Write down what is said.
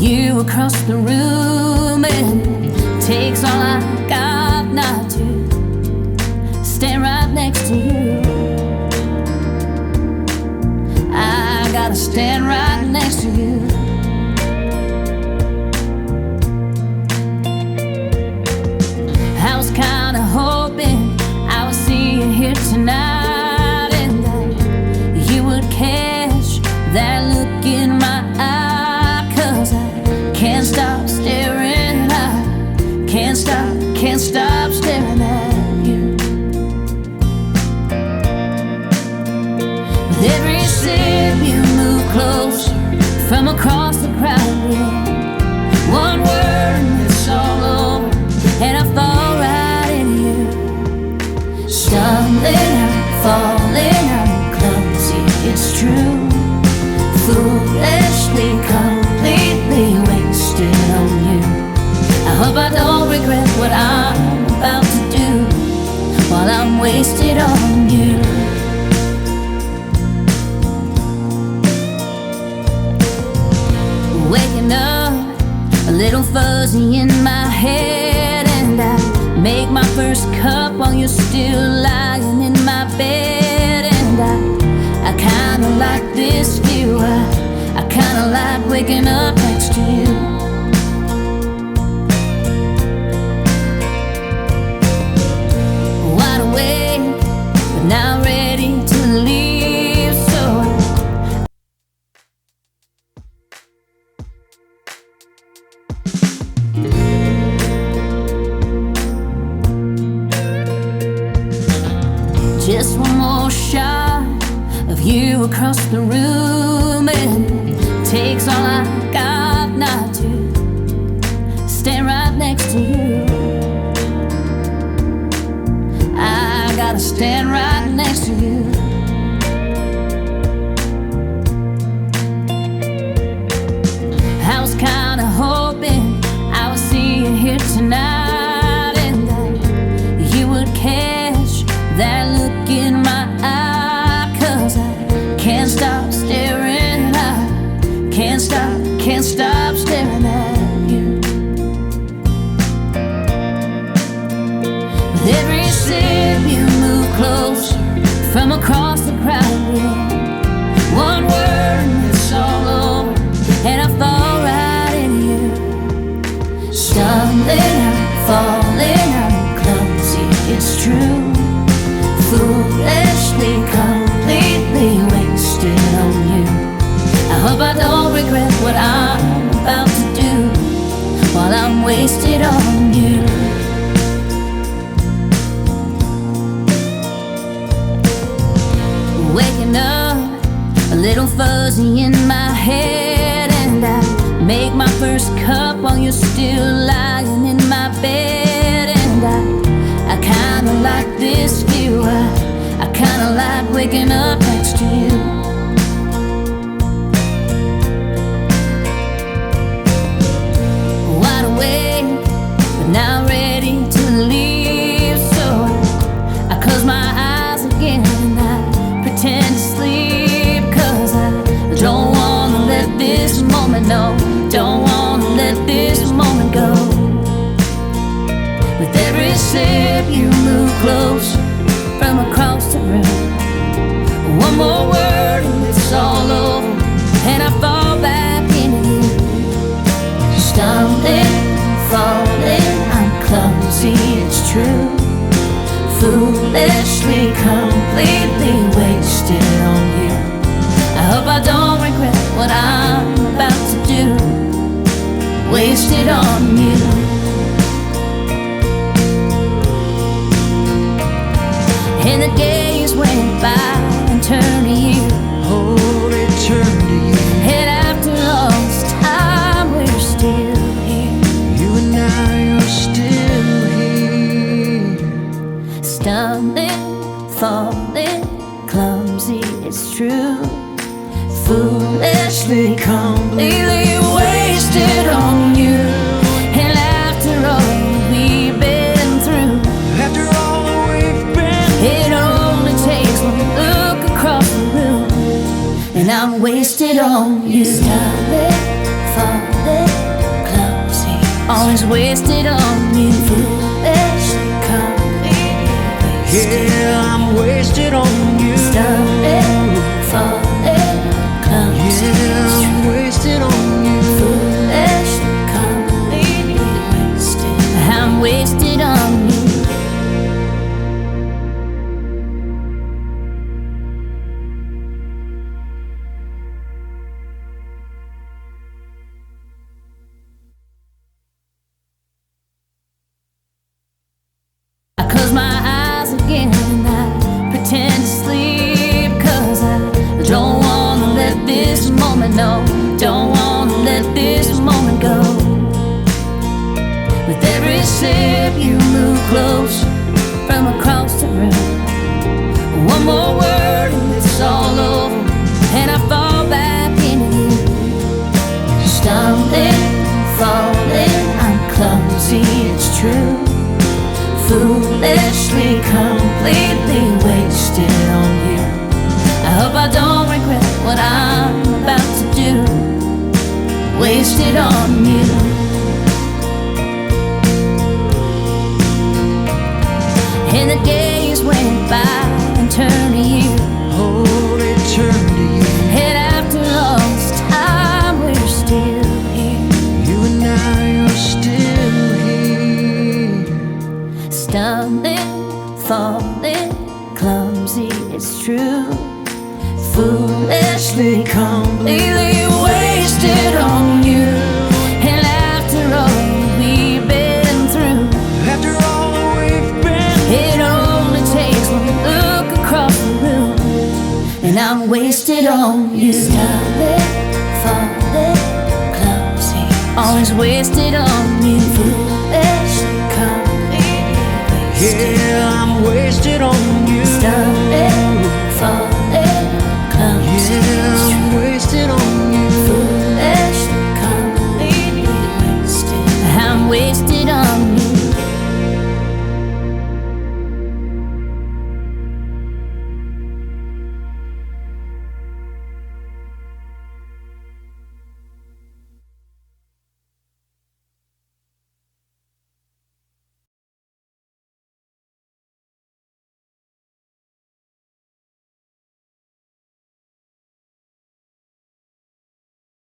you across the room, and it takes all I got not to stand right next to you. I gotta stand right next to you. I was kinda hoping I would see you here tonight, and that you would catch that look in my eye, 'cause I can't stop staring, I can't stop staring at you. With every step you move closer from across the crowded room, one word and it's all over, and I fall right into you. Stumbling, I'm falling, I'm clumsy, it's true. Foolishly, completely wasted on you. I hope I don't regret what I'm about to do while I'm wasted on you. Waking up a little fuzzy in my head, and I make my first cup while you're still lying in my bed. And I kinda like this view, I kinda like waking up next to you. Wide awake, but now ready to leave, so just one more shot of you across the room, and it takes all I got not to stand right next to you. I gotta stand right next to you. I was kinda hoping I would see you here tonight, and that you would catch that look in my eye, 'cause I can't stop staring, I can't stop staring at you. With every step you move closer from across the crowded room, one word and it's all over, and I fall right into you. Stumbling, I'm falling, I'm clumsy, it's true. Foolishly, completely wasted on you. I hope I don't regret what I'm about to do while I'm wasted on you. Waking up a little fuzzy in my head, and I make my first cup while you're still lying in my bed. And I kinda like this view, I kinda like waking up next to you. Wide awake, but now ready to leave, so I close my eyes again and I pretend to sleep, 'cause I don't wanna let this moment, no, don't wanna let this moment go. With every step you move closer from across the room, one more word and it's all over, and I fall back into you. Stumbling, falling, I'm clumsy, it's true. Foolishly, completely wasted on you. I hope I don't regret what I'm about to do, wasted on you. And the days went by and turned to you. Oh, they turn to you. And after all this time, we're still here. You and I are still here. Stumbling, falling, clumsy, it's true. Foolishly, completely wasted on you. And after all we've been through, After all that we've been, it only takes one look across the room, and I'm wasted on you. Stumbling, falling, always wasted on you. Foolishly completely wasted. Yeah, I'm wasted on you. Stumbling, falling, clumsy. Yeah, I'm wasted on you. Foolishly completely wasted. I'm wasted on you. I close my eyes again and I pretend to sleep, 'cause I don't wanna let this moment, no, don't wanna let this moment go. With every sip you move close from across the room. One more word and it's all over, and I fall back into you. Stumbling, falling, I'm clumsy, it's true. Foolishly, completely wasted on you. I hope I don't regret what I'm about to do. Wasted on you. And the days went by and turned to you. Oh, they turn to you. And after all this time, we're still here. You and now you're still here. Stumbling, falling, clumsy, it's true. Foolishly, completely wasted on you. And after all we've been through, After all that we've been, it only takes one look across the room, and I'm wasted on you. Stumbling, falling, clumsy, always wasted on